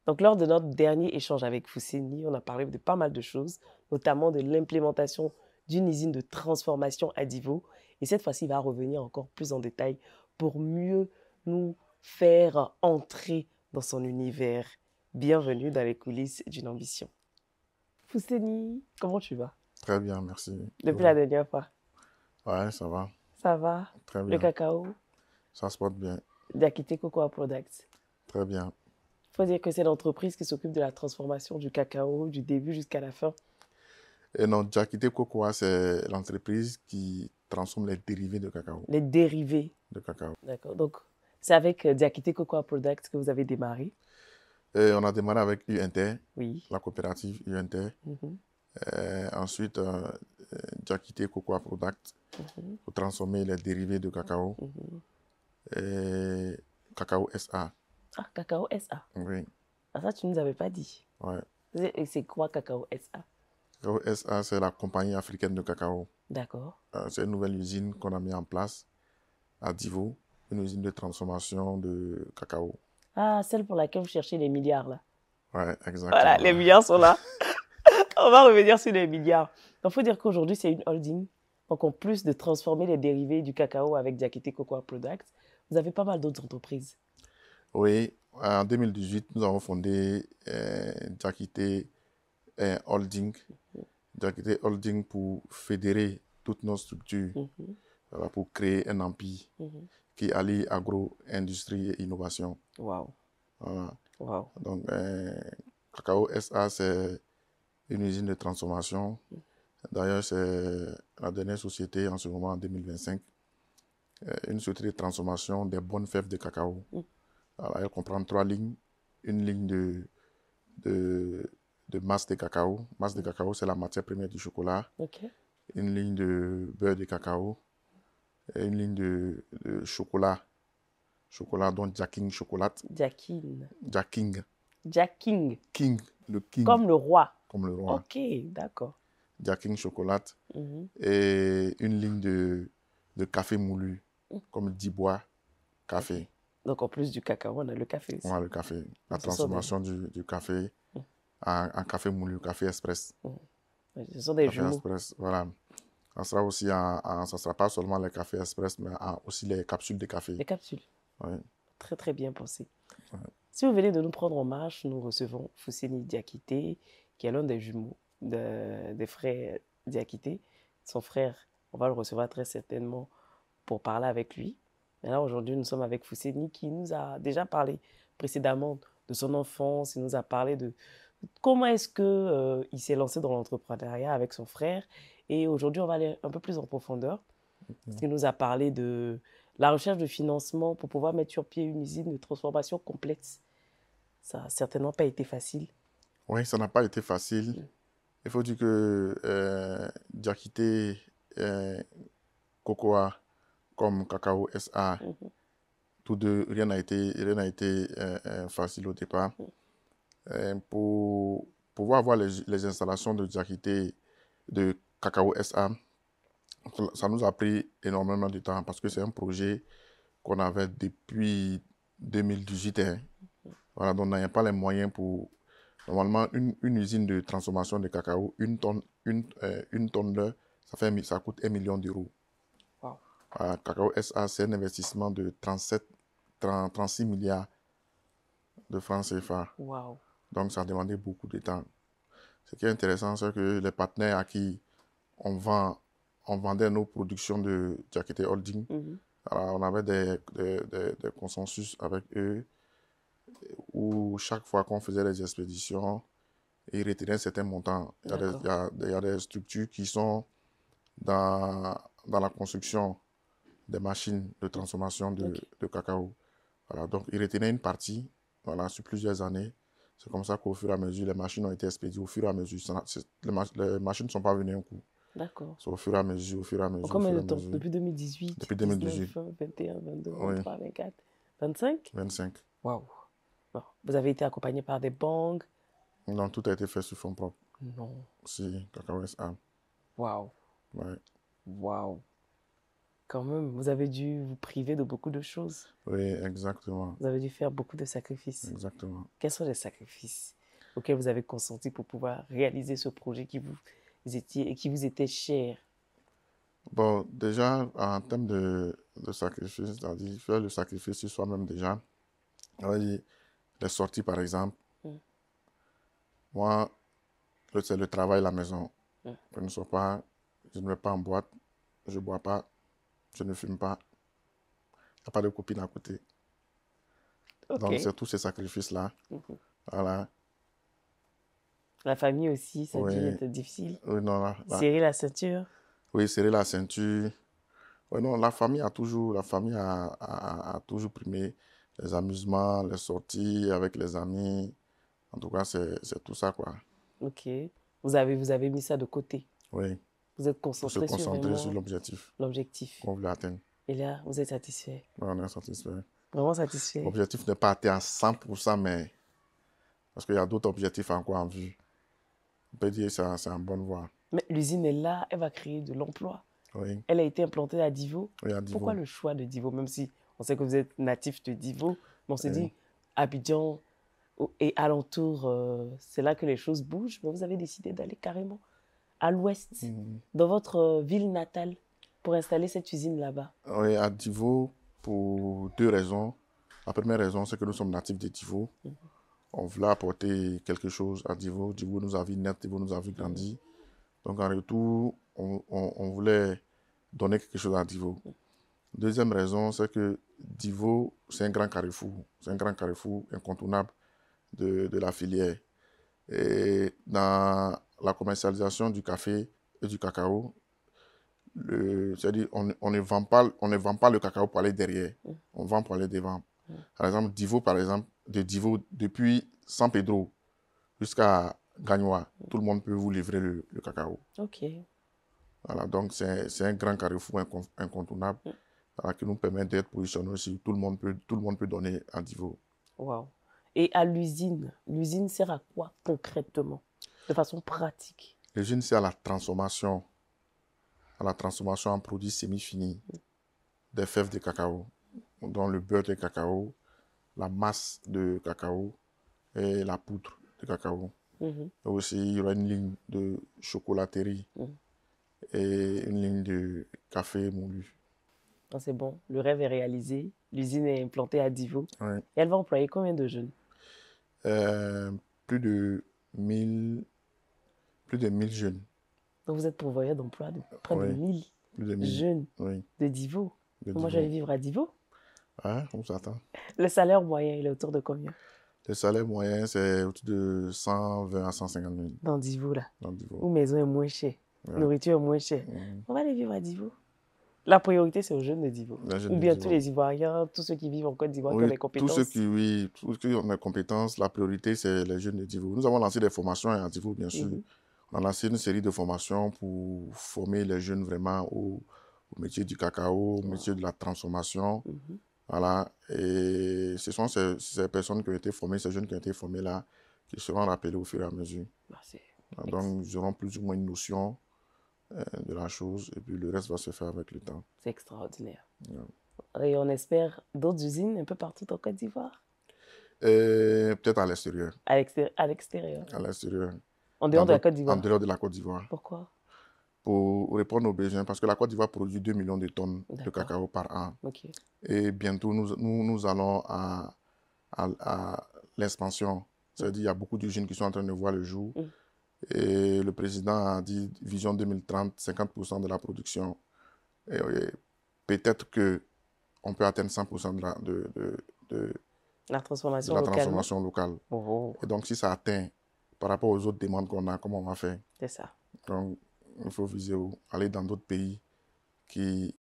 Donc, lors de notre dernier échange avec Fousseni, on a parlé de pas mal de choses, notamment de l'implémentation d'une usine de transformation à Divo. Et cette fois-ci, il va revenir encore plus en détail pour mieux nous faire entrer dans son univers. Bienvenue dans les coulisses d'une ambition. Fousseni, comment tu vas Très bien, merci. Et depuis la vous? dernière fois? Ouais, ça va. Ça va? Très Le bien. cacao? Ça se porte bien. Diakité Cocoa Products. Très bien. Il faut dire que c'est l'entreprise qui s'occupe de la transformation du cacao du début jusqu'à la fin. Et non, Jakite Cocoa, c'est l'entreprise qui transforme les dérivés de cacao. Les dérivés. De cacao. D'accord. Donc, c'est avec Diakité Cocoa Products que vous avez démarré. Et on a démarré avec UNT, Oui. la coopérative UNT. Mhm, Ensuite, Jakite Cocoa Product mhm, pour transformer les dérivés de cacao. mhm. Et Cacao SA. Ah, Cacao SA. Oui. Ah, ça, tu ne nous avais pas dit. Ouais. Et c'est quoi Cacao SA? Cacao SA, c'est la compagnie africaine de cacao. D'accord. C'est une nouvelle usine qu'on a mis en place à Divo, une usine de transformation de cacao. Ah, celle pour laquelle vous cherchez les milliards, là. Ouais, Voilà, les exactement. milliards sont là. On va revenir sur les milliards. Il faut dire qu'aujourd'hui, c'est une holding. Donc, en plus de transformer les dérivés du cacao avec Diakité Cocoa Products, vous avez pas mal d'autres entreprises. Oui, en 2018, nous avons fondé Jakite Holding. Jakite Holding pour fédérer toutes nos structures, Mhm, voilà, pour créer un empire mhm. qui allie agro-industrie et innovation. Wow. Voilà. Wow. Donc, Cacao SA, c'est une usine de transformation. D'ailleurs, c'est la dernière société en ce moment, en 2025, une société de transformation des bonnes fèves de cacao. Mm. Alors, elle comprend trois lignes. Une ligne de, de masse de cacao. Masse de cacao, c'est la matière première du chocolat. OK. Une ligne de beurre de cacao. Et une ligne de chocolat. Chocolat, donc Jacking chocolate. Jackin. Jacking. Jacking. King, le king, Comme le roi. comme le roi. OK, d'accord. Jacking chocolate. Mhm. Et une ligne de café moulu, Mm. comme Dibois OK. café. Donc, en plus du cacao, on a le café aussi. Voilà le café. La Donc, ce sont des, transformation du café en café moulu, café express. ce sont des Café jumeaux. express, voilà. Ça sera aussi ça sera pas seulement les cafés express, mais aussi les capsules de café. Des capsules. Ouais. Très, très bien pensé. Si vous venez de nous prendre en marche, nous recevons Fousseni Diakité, qui est l'un des jumeaux des frères Diakité. Son frère, on va le recevoir très certainement pour parler avec lui. Mais là, aujourd'hui, nous sommes avec Fousseni qui nous a déjà parlé précédemment de son enfance. Il nous a parlé de comment est-ce que il s'est lancé dans l'entrepreneuriat avec son frère. Et aujourd'hui, on va aller un peu plus en profondeur. Il nous a parlé de la recherche de financement pour pouvoir mettre sur pied une usine de transformation complète. Ça n'a certainement pas été facile. Oui, ça n'a pas été facile. Il faut dire que Diakité, Cocoa, comme Cacao SA, Mhm. tous deux, rien n'a été facile au départ. Pour pouvoir avoir les installations de Diakité, de Cacao SA, ça nous a pris énormément de temps parce que c'est un projet qu'on avait depuis 2018. Hein. Voilà, donc on n'avait pas les moyens pour... Normalement, une usine de transformation de cacao, une tonne d'heure, ça coûte 1 million d'euros. Wow. Cacao SA, c'est un investissement de 36 milliards de francs CFA. Wow. Donc, ça a demandé beaucoup de temps. Ce qui est intéressant, c'est que les partenaires à qui on vend, on vendait nos productions de Jakite Holding, Mhm. alors, on avait des consensus avec eux où chaque fois qu'on faisait les expéditions, ils retiraient certains montants. D'accord. Il y a des structures qui sont dans la construction des machines de transformation Ok. de cacao. Voilà, donc, ils retenaient une partie voilà, sur plusieurs années. C'est comme ça qu'au fur et à mesure, les machines ont été expédiées. Au fur et à mesure, les machines ne sont pas venues un coup. D'accord. C'est au fur et à mesure, au fur et à En mesure, au combien fur de et à temps? mesure. Depuis 2018, Depuis 2018, 19, 20, 21, 22, oui, 23, 24, 25? 25. Waouh. Bon. Vous avez été accompagné par des banques? Donc, tout a été fait sur fonds propres. Non. Si, Cacao SA. Waouh. Ouais. Waouh. Quand même, vous avez dû vous priver de beaucoup de choses. Oui, exactement. Vous avez dû faire beaucoup de sacrifices. Exactement. Quels sont les sacrifices auxquels vous avez consenti pour pouvoir réaliser ce projet qui vous était cher? Bon, déjà, en termes de sacrifice, c'est-à-dire faire le sacrifice sur soi-même déjà, on va dire, les sorties par exemple, Mm. moi, c'est le travail à la maison. Mm. Je ne vais pas en boîte, je ne bois pas, je ne fume pas, il n'y a pas de copine à côté. Ok. Donc, c'est tous ces sacrifices-là. Mhm. Voilà. La famille aussi, ça a dû Oui, être difficile. oui, non, Serrer la ceinture. oui, serrer la ceinture. Oui, non, la famille a toujours primé les amusements, les sorties avec les amis. En tout cas, c'est tout ça, quoi. Ok. Vous avez mis ça de côté. Oui, Vous êtes pour se concentré sur concentrer sur vraiment l'objectif l'objectif. qu'on voulait atteindre. Et là, vous êtes satisfait. Oui, on est satisfait. Vraiment satisfait. L'objectif n'est pas atteint à 100%, mais parce qu'il y a d'autres objectifs encore en vue. On peut dire que c'est en bonne voie. Mais l'usine est là, elle va créer de l'emploi. Oui, Elle a été implantée à Divo. oui, à Pourquoi Divo. le choix de Divo? Même si on sait que vous êtes natif de Divo, mais on s'est Oui. dit, Abidjan et alentour, c'est là que les choses bougent. Mais vous avez décidé d'aller carrément à l'ouest, dans votre ville natale, pour installer cette usine là-bas. Oui, à Divo, pour deux raisons. La première raison, c'est que nous sommes natifs de Divo. On voulait apporter quelque chose à Divo. Divo nous a vu naître, Divo nous a vu grandir. Donc, en retour, on voulait donner quelque chose à Divo. Deuxième raison, c'est que Divo, c'est un grand carrefour. C'est un grand carrefour incontournable de la filière. Et dans la commercialisation du café et du cacao, c'est-à-dire on ne vend pas le cacao pour aller derrière. On vend pour aller devant. Par exemple, Divo, de Divo, depuis San Pedro jusqu'à Gagnoa, tout le monde peut vous livrer le cacao. Ok. Voilà, donc c'est un grand carrefour incontournable qui nous permet d'être positionnés aussi. Tout le monde peut donner à Divo. Wow. Et à l'usine sert à quoi concrètement, de façon pratique? L'usine, c'est à la transformation en produits semi-finis des fèves de cacao, dont le beurre de cacao, la masse de cacao et la poudre de cacao. Mhm. Et aussi, il y aura une ligne de chocolaterie et une ligne de café moulu. Ah, c'est bon, le rêve est réalisé. L'usine est implantée à Divo. Ouais. Et elle va employer combien de jeunes? Euh, plus de 1000 jeunes. Donc vous êtes pourvoyeur d'emploi de près de Oui, 1000 plus de 1000. jeunes Oui, de Divo. de Moi, Divo. j'allais vivre à Divo. Ah, on s'attend. Le salaire moyen, il est autour de combien? Le salaire moyen, c'est autour de 120 à 150 000 Dans Divo, là. dans Divo. Où maison est moins chère, Ouais. nourriture est moins chère. Mhm. On va aller vivre à Divo. La priorité, c'est aux jeunes de Divo. Les jeunes Ou de bien Divo. tous les Ivoiriens, tous ceux qui vivent en Côte d'Ivoire, qui ont Oui, des compétences. tous ceux qui ont des compétences, la priorité, c'est les jeunes de Divo. Nous avons lancé des formations à Divo, bien sûr. On a lancé une série de formations pour former les jeunes vraiment au métier du cacao, au métier de la transformation. Voilà. Et ce sont ces personnes qui ont été formées, ces jeunes qui ont été formés là, qui seront rappelés au fur et à mesure. Donc, ils auront plus ou moins une notion de la chose et puis le reste va se faire avec le temps. C'est extraordinaire. Ouais. Et on espère d'autres usines un peu partout en Côte d'Ivoire. Peut-être à l'extérieur. À l'extérieur. À l'extérieur. En dehors de la Côte En d'Ivoire. dehors de la Côte d'Ivoire. Pourquoi? Pour répondre aux besoins, parce que la Côte d'Ivoire produit 2 millions de tonnes de cacao par an. Okay. Et bientôt, nous allons à l'expansion. C'est-à-dire qu'il y a beaucoup d'usines qui sont en train de voir le jour. Et le président a dit, vision 2030, 50% de la production. Et peut-être qu'on peut atteindre 100% de la transformation la locale. Transformation locale. Oh. Et donc, si ça atteint par rapport aux autres demandes qu'on a, comment on va faire? C'est ça. Donc, il faut viser aller dans d'autres pays qui